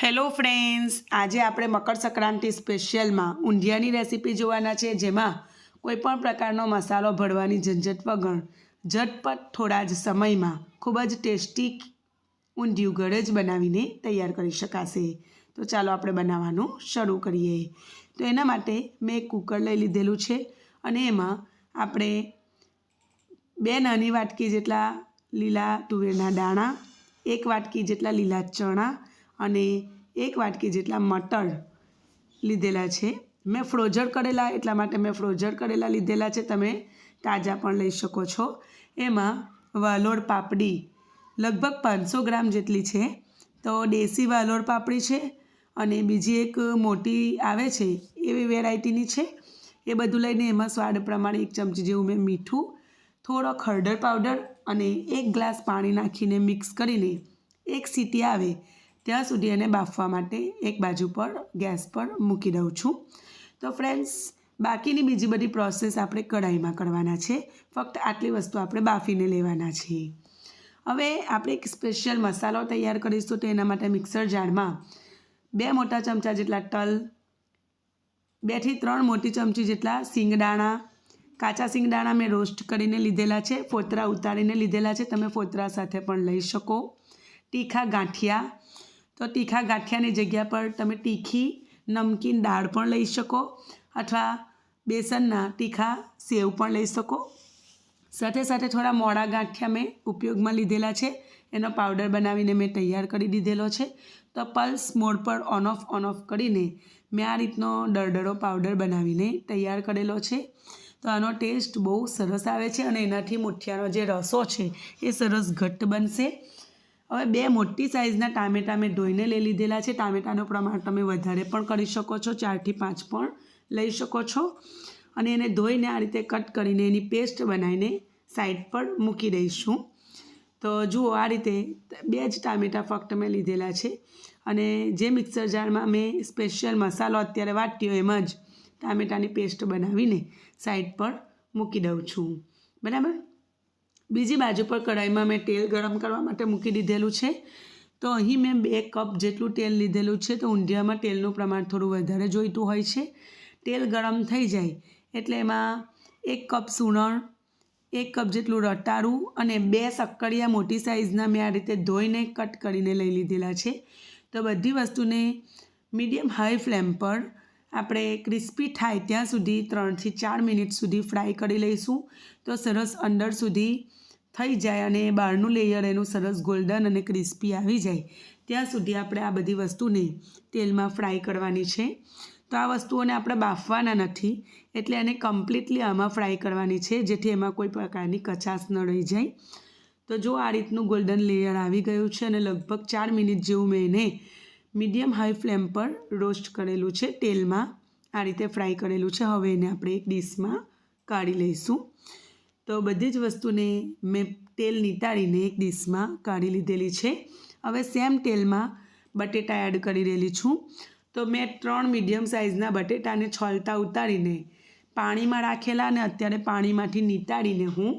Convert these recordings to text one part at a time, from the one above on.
Hello friends, આજે આપણે Makar Sankranti સ્પેશિયલમાં ઊંધિયાની recipe જોવાના છે, જેમાં કોઈપણ પ્રકારનો મસાલો ભરવાની ઝંઝટ વગર ઝટપટ થોડા જ સમયમાં ખૂબ જ ટેસ્ટી ઊંધિયું ઘરે જ બનાવીને તૈયાર કરી શકાશે. તો ચાલો આપણે બનાવવાનું શરૂ કરીએ. તો એના માટે મેં એક કુકર લઈ લીધેલું છે અને એમાં આપણે 2 નાની વાટકી જેટલા લીલા તુવેરના દાણા, 1 વાટકી જેટલા લીલા ચણા અને 1 વાટકી જેટલા મટર લીધેલા છે. મેં ફ્રોઝન કરેલા એટલા માટે મેં ફ્રોઝન કરેલા લીધેલા છે. તમે તાજા પણ લઈ શકો છો. એમાં વાલોડ પાપડી લગભગ 500 ગ્રામ જેટલી છે. તો દેશી વાલોડ પાપડી છે અને બીજી એક મોટી આવે છે એવી વેરાયટીની છે. એ બધું લઈને એમાં સ્વાદ પ્રમાણે 1 ચમચી જેવું મેં મીઠું, થોડો હળદર પાવડર અને 1 ગ્લાસ પાણી નાખીને મિક્સ કરીને 1 સીટી આવે ત્યાં સુધી એને બાફવા માટે એક બાજુ પર ગેસ પર મૂકી દઉં છું. તો ફ્રેન્ડ્સ, બાકીની બીજી બધી પ્રોસેસ આપણે કઢાઈમાં કરવાના છે. ફક્ત આટલી વસ્તુ આપણે બાફીને લેવાના છે. હવે આપણે એક સ્પેશિયલ મસાલો તૈયાર કરીશું. તો એના માટે મિક્સર જારમાં 2 મોટા ચમચા જેટલા તલ, 2 થી 3 મોટી ચમચી જેટલા સિંગદાણા, કાચા સિંગદાણા મેં રોસ્ટ કરીને લીધેલા છે, ફોતરા ઉતારીને લીધેલા છે. તમે ફોતરા સાથે પણ લઈ શકો. તીખા ગાંઠિયા, તો તીખા ગાંઠિયાની જગ્યા પર તમે તીખી નમકીન દાળ પણ લઈ શકો અથવા બેસનના તીખા સેવ પણ લઈ શકો. સાથે સાથે થોડા મોડા ગાંઠિયા મેં ઉપયોગમાં લીધેલા છે. એનો પાવડર બનાવીને મેં તૈયાર કરી દીધેલો છે. તો પલ્સ મોડ પર ઓન ઓફ કરીને મેં આ રીતનો દરદરો પાવડર બનાવીને તૈયાર કરેલો છે. તો આનો ટેસ્ટ બહુ સરસ આવે છે અને એનાથી મુઠિયાનો જે રસો છે એ સરસ ઘટ્ટ બનશે. હવે 2 મોટી સાઇઝના ટામેટાં મેં ધોઈને લઈ લીધેલા છે. ટામેટાનું પ્રમાણ તમે વધારે પણ કરી શકો છો, 4 થી 5 પણ લઈ શકો છો. અને એને ધોઈને આ રીતે કટ કરીને એની પેસ્ટ બનાવીને સાઈડ પર મૂકી દઈશું. તો જુઓ, આ રીતે 2 જ ટામેટાં ફક્ત મેં લીધેલા છે અને જે મિક્સર જારમાં મેં સ્પેશિયલ મસાલો અત્યારે વાટ્યો એમાં જ ટામેટાની પેસ્ટ બનાવીને સાઈડ પર મૂકી દઉં છું. બરાબર. બીજી બાજુ પર કઢાઈમાં મેં તેલ ગરમ કરવા માટે મૂકી દીધેલું છે. તો અહીં મેં 2 કપ જેટલું તેલ લીધેલું છે. તો ઊંધિયામાં તેલનું પ્રમાણ થોડું વધારે જોઈતું હોય છે. તેલ ગરમ થઈ જાય એટલે એમાં 1 કપ સૂરણ, 1 કપ જેટલું રતાળું અને 2 શક્કરિયા મોટી સાઇઝના મેં આ રીતે ધોઈને કટ કરીને લઈ લીધેલા છે. તો બધી વસ્તુને મીડિયમ હાઈ ફ્લેમ પર આપણે ક્રિસ્પી થાય ત્યાં સુધી 3 થી 4 મિનિટ સુધી ફ્રાય કરી લઈશું. તો સરસ અંદર સુધી થઈ જાય અને બહારનું લેયર એનું સરસ ગોલ્ડન અને ક્રિસ્પી આવી જાય ત્યાં સુધી આપણે આ બધી વસ્તુને તેલમાં ફ્રાય કરવાની છે. તો આ વસ્તુઓને આપણે બાફવાના નથી, એટલે એને કમ્પ્લીટલી આમાં ફ્રાય કરવાની છે, જેથી એમાં કોઈ પ્રકારની કચાશ ન રહી જાય. તો જો આ રીતનું ગોલ્ડન લેયર આવી ગયું છે અને લગભગ 4 મિનિટ જેવું મેં એને મીડિયમ હાઈ ફ્લેમ પર રોસ્ટ કરેલું છે, તેલમાં આ રીતે ફ્રાય કરેલું છે. હવે એને આપણે એક ડીશમાં કાઢી લઈશું. તો બધી જ વસ્તુને મેં તેલ નીતાળીને એક ડીશમાં કાઢી લીધેલી છે. હવે સેમ તેલમાં બટેટા એડ કરી રહેલી છું. તો મેં 3 મીડિયમ સાઇઝના બટેટાને છોલતા ઉતારીને પાણીમાં રાખેલા અને અત્યારે પાણીમાંથી નીતાળીને હું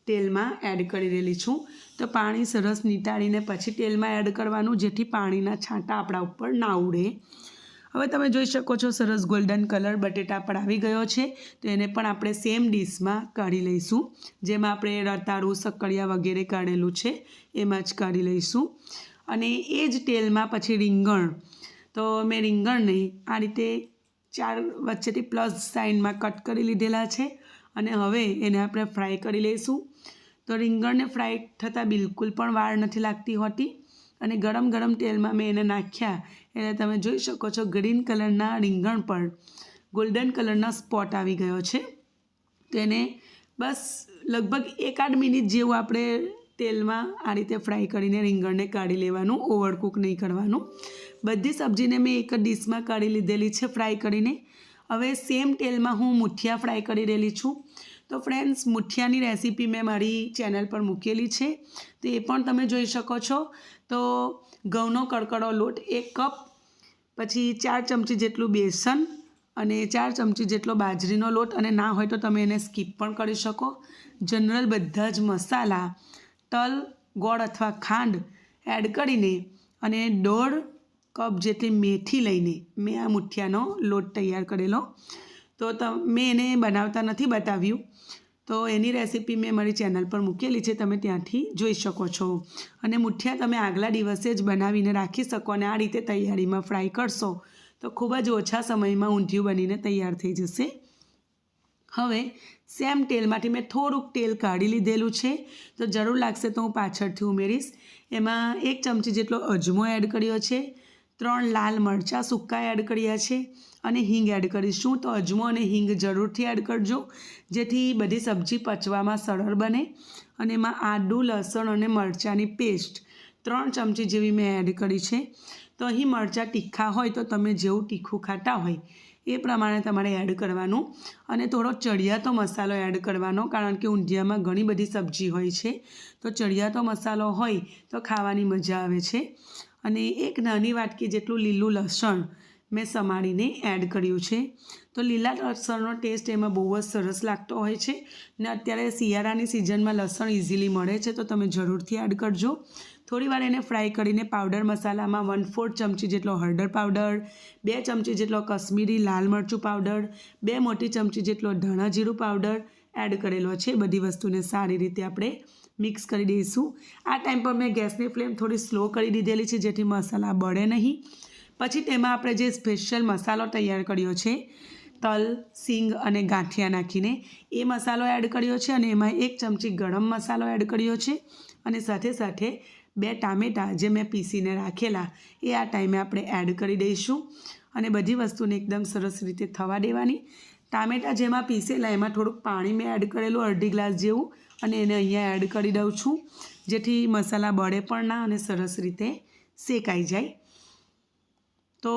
તેલમાં એડ કરી રહેલી છું. તો પાણી સરસ નીતાળીને પછી તેલમાં એડ કરવાનું, જેથી પાણીના છાંટા આપણા ઉપર ના ઉડે. હવે તમે જોઈ શકો છો સરસ ગોલ્ડન કલર બટેટા પર આવી ગયો છે. તો એને પણ આપણે સેમ ડીશમાં કાઢી લઈશું. જેમાં આપણે રતાળું, શક્કરિયા વગેરે કાઢેલું છે એમાં જ કાઢી લઈશું. અને એ જ તેલમાં પછી રીંગણ, તો મેં રીંગણને આ રીતે 4 વચ્ચેથી પ્લસ સાઇડમાં કટ કરી લીધેલા છે અને હવે એને આપણે ફ્રાય કરી લઈશું. તો રીંગણને ફ્રાય થતાં બિલકુલ પણ વાર નથી લાગતી હોતી અને ગરમ ગરમ તેલમાં મેં એને નાખ્યા એટલે તમે જોઈ શકો છો ગ્રીન કલરના રીંગણ પર ગોલ્ડન કલરના સ્પોટ આવી ગયો છે. તો એને બસ લગભગ 1-8 મિનિટ જેવું આપણે તેલમાં આ રીતે ફ્રાય કરીને રીંગણને કાઢી લેવાનું, ઓવરકુક નહીં કરવાનું. બધી સબ્જીને મેં એક જ ડીશમાં કાઢી લીધેલી છે ફ્રાય કરીને. હવે સેમ તેલમાં હું મુઠિયા ફ્રાય કરી રહેલી છું. તો ફ્રેન્ડ્સ, મુઠિયાની રેસીપી મેં મારી ચેનલ પર મૂકેલી છે, તો એ પણ તમે જોઈ શકો છો. તો ઘઉંનો કડકડો લોટ 1 કપ, પછી 4 ચમચી જેટલું બેસન અને 4 ચમચી જેટલો બાજરીનો લોટ, અને ના હોય તો તમે એને સ્કીપ પણ કરી શકો. જનરલ બધા જ મસાલા, તલ, ગોળ અથવા ખાંડ એડ કરીને અને 1.5 કપ જેટલી મેથી લઈને મેં આ મુઠિયાનો લોટ તૈયાર કરેલો. તો મેં એને બનાવતા નથી બતાવ્યું, તો એની રેસીપી મેં મારી ચેનલ પર મૂકેલી છે, તમે ત્યાંથી જોઈ શકો છો. અને મુઠિયા તમે આગલા દિવસે જ બનાવીને રાખી શકો અને આ રીતે તૈયારીમાં ફ્રાય કરશો તો ખૂબ જ ઓછા સમયમાં ઊંધિયું બનીને તૈયાર થઈ જશે. હવે સેમ તેલમાંથી મેં થોડુંક તેલ કાઢી લીધેલું છે, તો જરૂર લાગશે તો હું પાછળથી ઉમેરીશ. એમાં 1 ચમચી જેટલો અજમો એડ કર્યો છે, 3 લાલ મરચાં સૂકા એડ કર્યા છે અને હિંગ એડ કરીશું. તો અજમો અને હિંગ જરૂરથી એડ કરજો, જેથી બધી સબ્જી પચવામાં સરળ બને. અને એમાં આદું, લસણ અને મરચાંની પેસ્ટ 3 ચમચી જેવી મેં એડ કરી છે. તો અહીં મરચાં તીખા હોય તો તમે જેવું તીખું ખાતા હોય એ પ્રમાણે તમારે એડ કરવાનું. અને થોડો ચડિયાતો મસાલો એડ કરવાનો, કારણ કે ઊંધિયામાં ઘણી બધી સબ્જી હોય છે, તો ચડિયાતો મસાલો હોય તો ખાવાની મજા આવે છે. અને 1 નાની વાટકી જેટલું લીલું લસણ મેં સમારીને એડ કર્યું છે. તો લીલા લસણનો ટેસ્ટ એમાં બહુ જ સરસ લાગતો હોય છે ને અત્યારે શિયાળાની સિઝનમાં લસણ ઇઝીલી મળે છે, તો તમે જરૂરથી એડ કરજો. થોડીવાર એને ફ્રાય કરીને પાવડર મસાલામાં 1/4 ચમચી જેટલો હળદર પાવડર, 2 ચમચી જેટલો કશ્મીરી લાલ મરચું પાવડર, 2 મોટી ચમચી જેટલો ધાણા જીરું પાવડર એડ કરેલો છે. બધી વસ્તુને સારી રીતે આપણે મિક્સ કરી દઈશું. આ ટાઈમ પર મેં ગેસની ફ્લેમ થોડી સ્લો કરી દીધેલી છે, જેથી મસાલા બળે નહીં. પછી તેમાં આપણે જે સ્પેશિયલ મસાલો તૈયાર કર્યો છે, તલ, સિંગ અને ગાંઠિયા નાખીને એ મસાલો એડ કર્યો છે. અને એમાં 1 ચમચી ગરમ મસાલો એડ કર્યો છે. અને સાથે સાથે 2 ટામેટાં જે મેં પીસીને રાખેલા એ આ ટાઈમે આપણે એડ કરી દઈશું. અને બધી વસ્તુને એકદમ સરસ રીતે થવા દેવાની. ટામેટાં જેમાં પીસેલા એમાં થોડુંક પાણી મેં એડ કરેલું, અડધી ગ્લાસ જેવું, અને એને અહીંયા એડ કરી દઉં છું, જેથી મસાલા બળે પણ ના અને સરસ રીતે શેકાઈ જાય. તો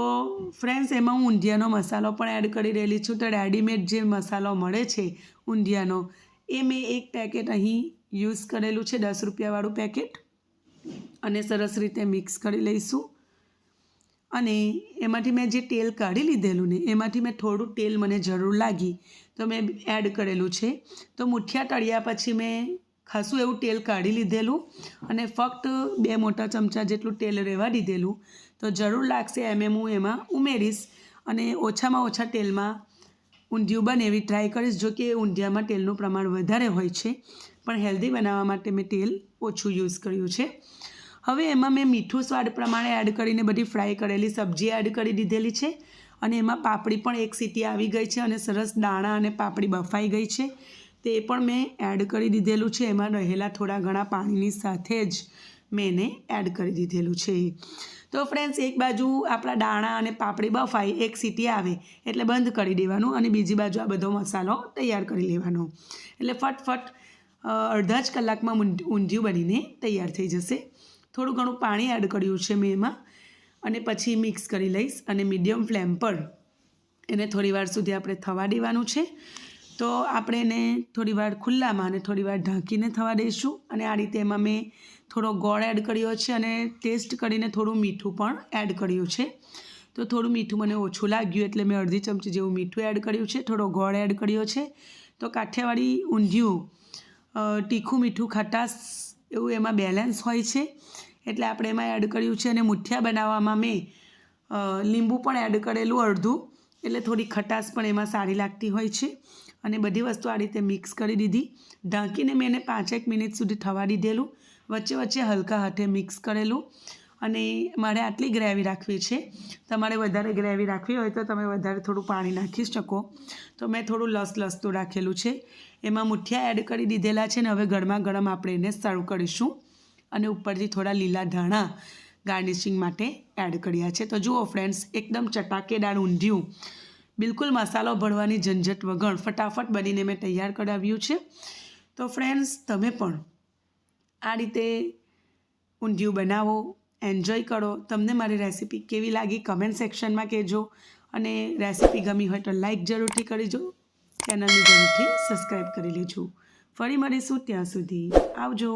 ફ્રેન્ડ્સ, એમાં હું ઊંધિયાનો મસાલો પણ એડ કરી રહેલી છું. તો રેડીમેડ જે મસાલો મળે છે ઊંધિયાનો એ મેં 1 પેકેટ અહીં યુઝ કરેલું છે, 10 રૂપિયાવાળું પેકેટ. અને સરસ રીતે મિક્સ કરી લઈશું. અને એમાંથી મેં જે તેલ કાઢી લીધેલું ને એમાંથી મેં થોડું તેલ મને જરૂર લાગી તો મેં એડ કરેલું છે. તો મુઠિયા તળ્યા પછી મેં ખાસું એવું તેલ કાઢી લીધેલું અને ફક્ત 2 મોટા ચમચા જેટલું તેલ રહેવા દીધેલું. તો જરૂર લાગશે હું એમાં ઉમેરીશ અને ઓછામાં ઓછા તેલમાં ઊંધિયું બને એવી ટ્રાય કરીશ. જો કે ઊંધિયામાં તેલનું પ્રમાણ વધારે હોય છે, પણ હેલ્ધી બનાવવા માટે મેં તેલ ઓછું યુઝ કર્યું છે. હવે એમાં મેં મીઠું સ્વાદ પ્રમાણે એડ કરીને બધી ફ્રાય કરેલી સબ્જી એડ કરી દીધેલી છે. અને એમાં પાપડી પણ 1 સીટી આવી ગઈ છે અને સરસ દાણા અને પાપડી બફાઈ ગઈ છે, તે પણ મેં એડ કરી દીધેલું છે. એમાં રહેલા થોડા ઘણા પાણીની સાથે જ મેં એને એડ કરી દીધેલું છે. તો ફ્રેન્ડ્સ, એક બાજુ આપણા દાણા અને પાપડી બફાઈ 1 સીટી આવે એટલે બંધ કરી દેવાનું અને બીજી બાજુ આ બધો મસાલો તૈયાર કરી લેવાનો. એટલે ફટફટ અડધા જ કલાકમાં ઊંધિયું બનીને તૈયાર થઈ જશે. થોડું ઘણું પાણી એડ કર્યું છે મેં એમાં અને પછી મિક્સ કરી લઈશ. અને મીડિયમ ફ્લેમ પર એને થોડીવાર સુધી આપણે થવા દેવાનું છે. તો આપણે એને થોડીવાર ખુલ્લામાં અને થોડીવાર ઢાંકીને થવા દઈશું. અને આ રીતે એમાં મેં થોડો ગોળ એડ કર્યો છે અને ટેસ્ટ કરીને થોડું મીઠું પણ એડ કર્યું છે. તો થોડું મીઠું મને ઓછું લાગ્યું એટલે મેં અડધી ચમચી જેવું મીઠું એડ કર્યું છે, થોડો ગોળ એડ કર્યો છે. તો કાઠિયાવાડી ઊંધિયું તીખું મીઠું ખટાશ એવું એમાં બેલેન્સ હોય છે, એટલે આપણે એમાં એડ કર્યું છે. અને મુઠિયા બનાવવામાં મેં લીંબુ પણ એડ કરેલું અડધું, એટલે થોડી ખટાશ પણ એમાં સારી લાગતી હોય છે. અને બધી વસ્તુ આ રીતે મિક્સ કરી દીધી. ઢાંકીને મેં એને 5-1 મિનિટ સુધી થવા દીધેલું, વચ્ચે વચ્ચે હલકા હાથે મિક્સ કરેલું. અને મારે આટલી ગ્રેવી રાખવી છે. તમારે વધારે ગ્રેવી રાખવી હોય તો તમે વધારે થોડું પાણી નાખી શકો. તો મેં થોડું લસતું રાખેલું છે. એમાં મુઠિયા એડ કરી દીધેલા છે ને હવે ગરમા ગરમ આપણે એને સર્વ કરીશું. અને ઉપરથી થોડા લીલા ધાણા ગાર્નિશિંગ માટે એડ કર્યા છે. તો જુઓ ફ્રેન્ડ્સ, એકદમ ચટાકેદાર ઊંધિયું, બિલકુલ મસાલો ભરવાની ઝંઝટ વગર ફટાફટ બનીને મેં તૈયાર કરાવ્યું છે. તો ફ્રેન્ડ્સ, તમે પણ આ રીતે ઊંધિયું બનાવો, એન્જોય કરો. તમને મારી રેસીપી કેવી લાગી કમેન્ટ સેક્શનમાં કહેજો. અને રેસીપી ગમી હોય તો લાઈક જરૂરથી કરજો, ચેનલને જરૂરથી સબસ્ક્રાઈબ કરી લેજો. ફરી મળીશું, ત્યાં સુધી આવજો.